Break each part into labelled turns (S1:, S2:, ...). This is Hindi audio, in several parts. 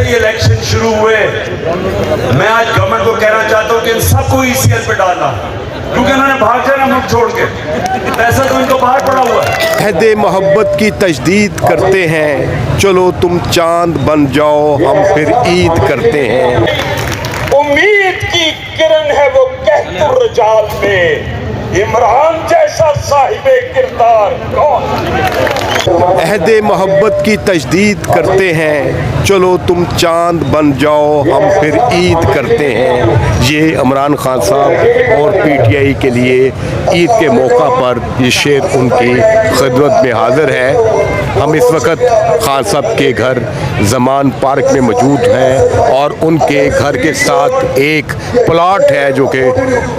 S1: ही इलेक्शन शुरू हुए, मैं आज गवर्नमेंट को कहना चाहता हूँ कि इन सबको ECL पे डालना, क्योंकि उन्होंने भाग जाना मुल्क छोड़ के, पैसा तो इनको बाहर पड़ा हुआ है।
S2: अहदे मोहब्बत की तजदीद करते हैं, चलो तुम चांद बन जाओ, हम फिर ईद करते हैं।
S3: उम्मीद की किरण है वो कहतुर रजाल में, इमरान जैसा साहिबे किरदार कौन।
S2: अहदे मोहब्बत की तजदीद करते हैं, चलो तुम चांद बन जाओ, हम फिर ईद करते हैं। ये इमरान खान साहब और PTI के लिए ईद के मौका पर ये शेर उनकी खिदमत में हाजिर है। हम इस वक्त खान साहब के घर ज़मान पार्क में मौजूद हैं और उनके घर के साथ एक प्लॉट है जो कि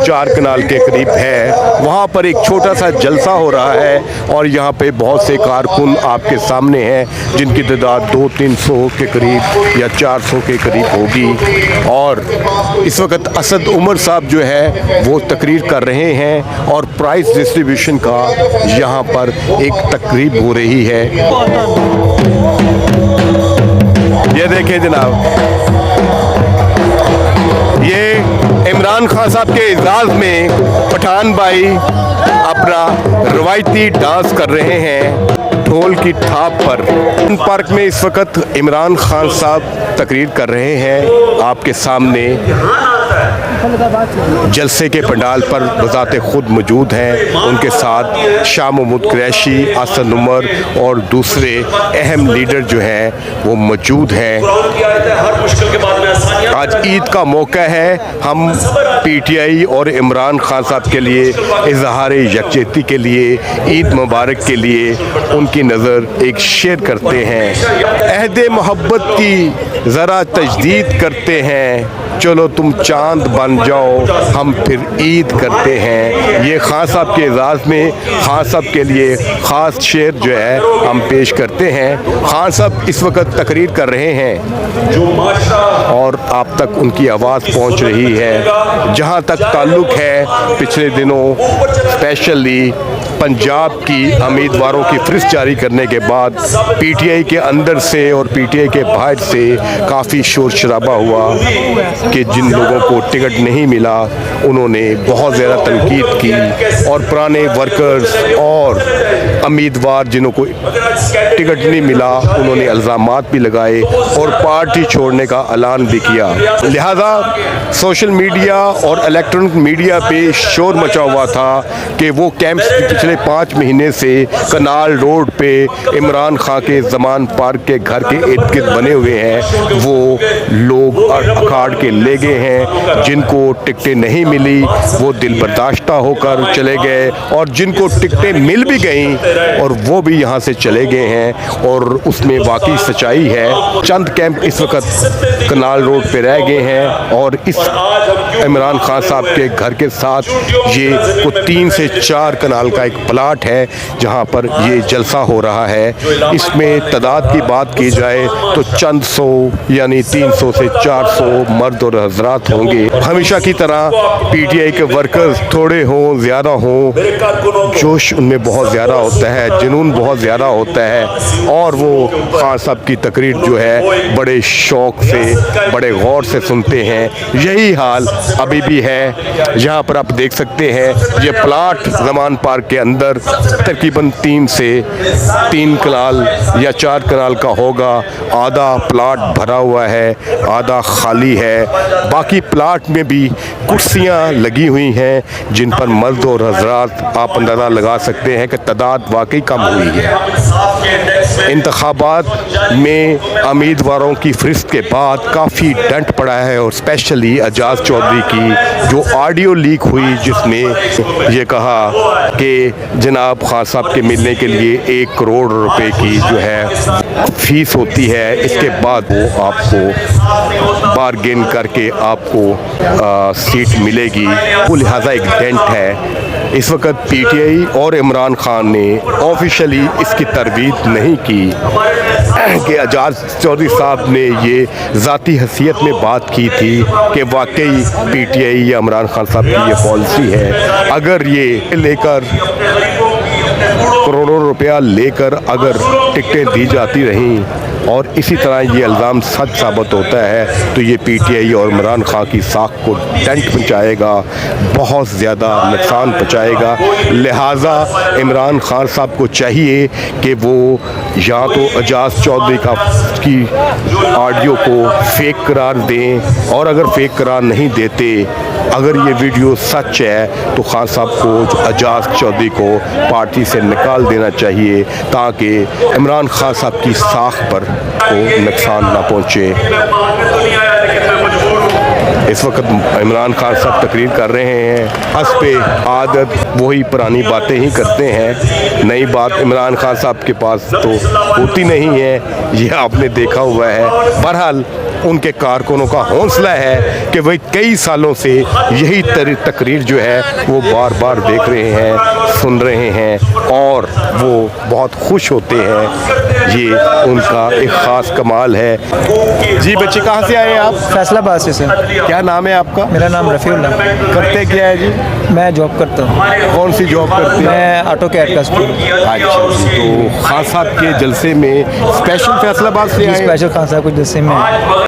S2: 4 कनाल के करीब है। वहाँ पर एक छोटा सा जलसा हो रहा है और यहाँ पे बहुत से कारकुन आपके सामने हैं जिनकी तादाद 200-300 के करीब या 400 के करीब होगी। और इस वक्त असद उमर साहब जो है वो तकरीर कर रहे हैं और प्राइस डिस्ट्रीब्यूशन का यहाँ पर एक तकरीब हो रही है। ये देखें जनाब, ये इमरान खान साहब के एजाज़ में पठान भाई अपना रवायती डांस कर रहे हैं ढोल की थाप पर। पार्क में इस वक्त इमरान खान साहब तकरीर कर रहे हैं आपके सामने। जलसे के पंडाल पर बजाते खुद मौजूद हैं, उनके साथ शाह महमूद कुरैशी, असद उमर और दूसरे अहम लीडर जो हैं वो मौजूद हैं। आज ईद का मौका है, हम PTI और इमरान खान साहब के लिए इजहार यकजहती के लिए, ईद मुबारक के लिए उनकी नज़र एक शेर करते हैं। अहदे मोहब्बत की ज़रा तजदीद करते हैं, चलो तुम चांद बन जाओ, हम फिर ईद करते हैं। ये खान साहब के एजाज़ में खान साहब के लिए ख़ास शेर जो है हम पेश करते हैं। खान साहब इस वक्त तकरीर कर रहे हैं जो और आप तक उनकी आवाज़ पहुंच रही है। जहां तक ताल्लुक़ है, पिछले दिनों स्पेशली पंजाब की उम्मीदवारों की फ़हरिस्त जारी करने के बाद PTI के अंदर से और PTI के बाहर से काफ़ी शोर शराबा हुआ कि जिन लोगों को टिकट नहीं मिला उन्होंने बहुत ज़्यादा तनकीद की और पुराने वर्कर्स और उम्मीदवार जिन्हों को टिकट नहीं मिला उन्होंने इल्ज़ामात भी लगाए और पार्टी छोड़ने का ऐलान भी किया। लिहाजा सोशल मीडिया और इलेक्ट्रॉनिक मीडिया पे शोर मचा हुआ था कि वो कैंप्स पिछले 5 महीने से कनाल रोड पे इमरान खान के ज़मान पार्क के घर के इर्द गिर्द बने हुए हैं, वो लोग अखाड़ के ले गए हैं। जिनको टिकटें नहीं मिली वो दिल बर्दाश्ता होकर चले गए और जिनको टिकटें मिल भी गईं और वो भी यहाँ से चले गए हैं और उसमें वाकई सच्चाई है। चंद कैंप इस वक्त कनाल रोड पे रह गए हैं और इस इमरान खान साहब के घर के साथ ये वो 3 से 4 कनाल का एक प्लाट है जहाँ पर ये जलसा हो रहा है। इसमें तादाद की बात की जाए तो चंद सौ यानी 300 से 400 मर्द और हजरात होंगे। हमेशा की तरह PTI के वर्कर्स थोड़े हों ज़्यादा हों, जोश उनमें बहुत ज़्यादा होता है, जुनून बहुत ज़्यादा होता है और वो खान साहब की तकरीर जो है बड़े शौक़ से बड़े गौर से सुनते हैं। यही हाल अभी भी है। यहाँ पर आप देख सकते हैं ये प्लाट ज़मान पार्क के अंदर तकरीबन 3 कनाल या 4 कनाल का होगा। आधा प्लाट भरा हुआ है, आधा खाली है। बाकी प्लाट में भी कुर्सियाँ लगी हुई हैं जिन पर मर्द और हजरात आप अंदाज़ा लगा सकते हैं कि तादाद वाकई कम हुई है। इंतखाबात में उम्मीदवारों की फ़हरिस्त के बाद काफ़ी डंट पड़ा है और स्पेशली एजाज चौधरी की जो ऑडियो लीक हुई जिसमें ये कहा कि जनाब खान साहब के मिलने के लिए 1 करोड़ रुपए की जो है फ़ीस होती है, इसके बाद वो आपको बारगेन करके आपको सीट मिलेगी। वो लिहाजा एक डेंट है। इस वक्त PTI और इमरान खान ने ऑफिशियली इसकी तरवीज नहीं की कि एजाज चौधरी साहब ने ये ज़ाती हैसियत में बात की थी कि वाकई PTI या इमरान खान साहब की ये पॉलिसी है। अगर ये लेकर करोड़ों रुपया लेकर अगर टिकटें दी जाती रहीं और इसी तरह ये इल्ज़ाम सच साबित होता है तो ये PTI और इमरान खान की साख को डेंट पहुँचाएगा, बहुत ज़्यादा नुकसान पहुँचाएगा। लिहाजा इमरान खान साहब को चाहिए कि वो या तो एजाज चौधरी की ऑडियो को फेक करार दें, और अगर फेक करार नहीं देते, अगर ये वीडियो सच है तो खान साहब को एजाज चौधरी को पार्टी से निकाल देना चाहिए ताकि इमरान खान साहब की साख पर को नुकसान ना पहुँचे। इस वक्त इमरान खान साहब तकरीर कर रहे हैं, हंस पे आदत वही पुरानी बातें ही करते हैं, नई बात इमरान खान साहब के पास तो होती नहीं है, ये आपने देखा हुआ है। बहरहाल उनके कारकुनों का हौसला है कि वही कई सालों से यही तकरीर जो है वो बार बार देख रहे हैं, सुन रहे हैं और वो बहुत खुश होते हैं। ये उनका एक ख़ास कमाल है। जी बच्चे कहाँ से आए हैं आप?
S4: फैसलाबाद से सर।
S2: क्या नाम है आपका?
S4: मेरा नाम रफ़ीउल्लाह।
S2: करते क्या है जी?
S4: मैं जॉब करता हूँ।
S2: कौन सी जॉब करते हैं?
S4: मैं ऑटो कैड का स्टूडेंट।
S2: अच्छा, तो खान साहब के जलसे में स्पेशल फैसलाबाद से आए?
S4: स्पेशल खान साहब कुछ जैसे में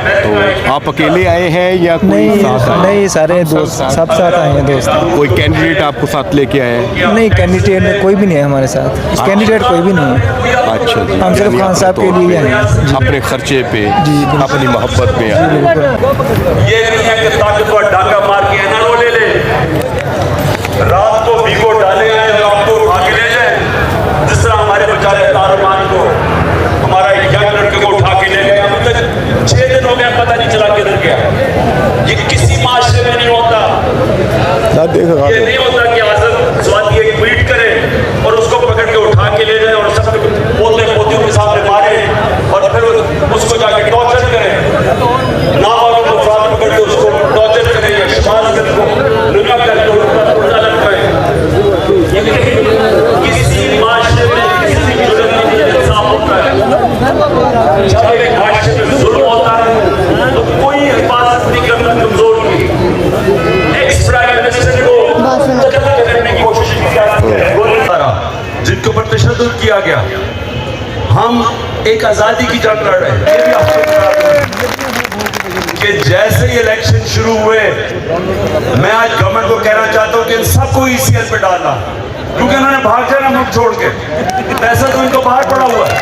S2: तो आप अकेले आए हैं या कोई
S4: नहीं
S2: साथ आए?
S4: नहीं, सारे दोस्त सब साथ आए हैं दोस्त।
S2: कोई कैंडिडेट आपको साथ लेके आए हैं?
S4: नहीं, कैंडिडेट कोई भी नहीं है हमारे साथ, कैंडिडेट कोई भी नहीं है।
S2: अच्छा जी,
S4: हम सिर्फ
S2: यानी
S4: खान साहब के लिए आए हैं। जी।
S2: अपने खर्चे पे,
S4: जी, बिल्कुल।
S2: अपनी मोहब्बत में आए।
S1: ये नहीं है कि ताकतवर डाका मार के एनआरओ ले ले, रात को वीगो डाले हैं और आपको उठा के ले जाए, जिस तरह हमारे बेचारे तारमान को, हमारा एक यंग लड़के को उठा के ले गए। अभी तक 6 दिन हो गए, पता नहीं चला किधर गया। ये किसी माशरे में नहीं होता। ये नहीं होता कि आज़म स्वाति एक ट्वीट करे और उसको पकड़ के उठा के ले जाए और सब पोते पोतियों के सामने मारे और फिर उसको जाके टॉर्चर करे, ना और मुफाद पकड़ के उसको टॉर्चर करे या शिमाल करके लुका करके उल्टा लटकाए। किसी माशरे में किसी जुर्म में नहीं इंसाफ होता है। जब एक माशरे में जुल्म होता है तो कोई हिफाजत नहीं करता कमजोर की। एक्स प्राइम मिनिस्टर को कत्ल करने की कोशिश की जाती है, जिनके ऊपर तशद्दुद किया गया। हम एक आज़ादी की जंग लड़ रहे हैं। ये भी आपको कि जैसे ही इलेक्शन शुरू हुए, मैं आज गवर्नमेंट को कहना चाहता हूं कि इन सबको ECL पे डालना, क्योंकि इन्होंने भाग जाना मुल्क छोड़ के। पैसा तो इनको बाहर पड़ा हुआ है,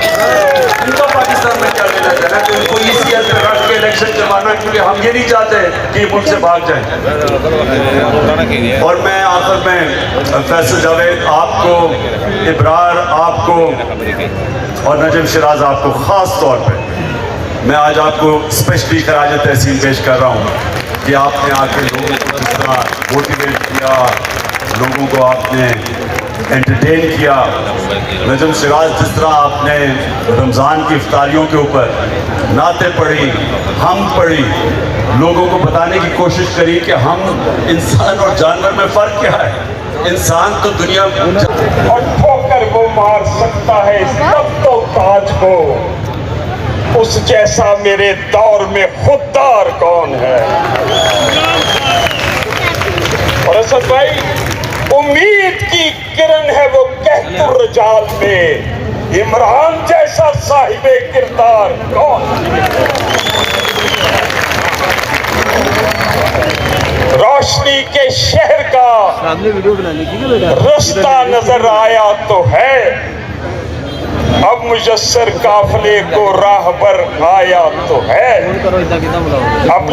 S1: इनको पाकिस्तान में क्या लेना देना कि उनको ECL पे रख के इलेक्शन करवाना, क्योंकि हम ये नहीं चाहते कि मुल्क से भाग जाए। और मैं आखिर में फैसल जावेद आपको, इब्रार आपको और नजम शिराज आपको ख़ास तौर पे मैं आज आपको स्पेशली खराज तहसीन पेश कर रहा हूँ कि आपने आके लोगों को जिस तरह मोटिवेट किया, लोगों को आपने एंटरटेन किया। नजम शिराज जिस तरह आपने रमज़ान की इफ्तारियों के ऊपर नाते पढ़ी, हम पढ़ी, लोगों को बताने की कोशिश करी कि हम इंसान और जानवर में फ़र्क क्या है। इंसान तो दुनिया
S3: और ठोकर वो मार सकता है इस तख्त व ताज को, उस जैसा मेरे दौर में खुददार कौन है। और असद भाई, उम्मीद की किरण है वो कहतुर रजाल में, इमरान जैसा साहिबे किरदार कौन। रोशनी के शहर का रास्ता नजर आया तो है, अब मुयस्सर काफले को राह पर आया तो है। अब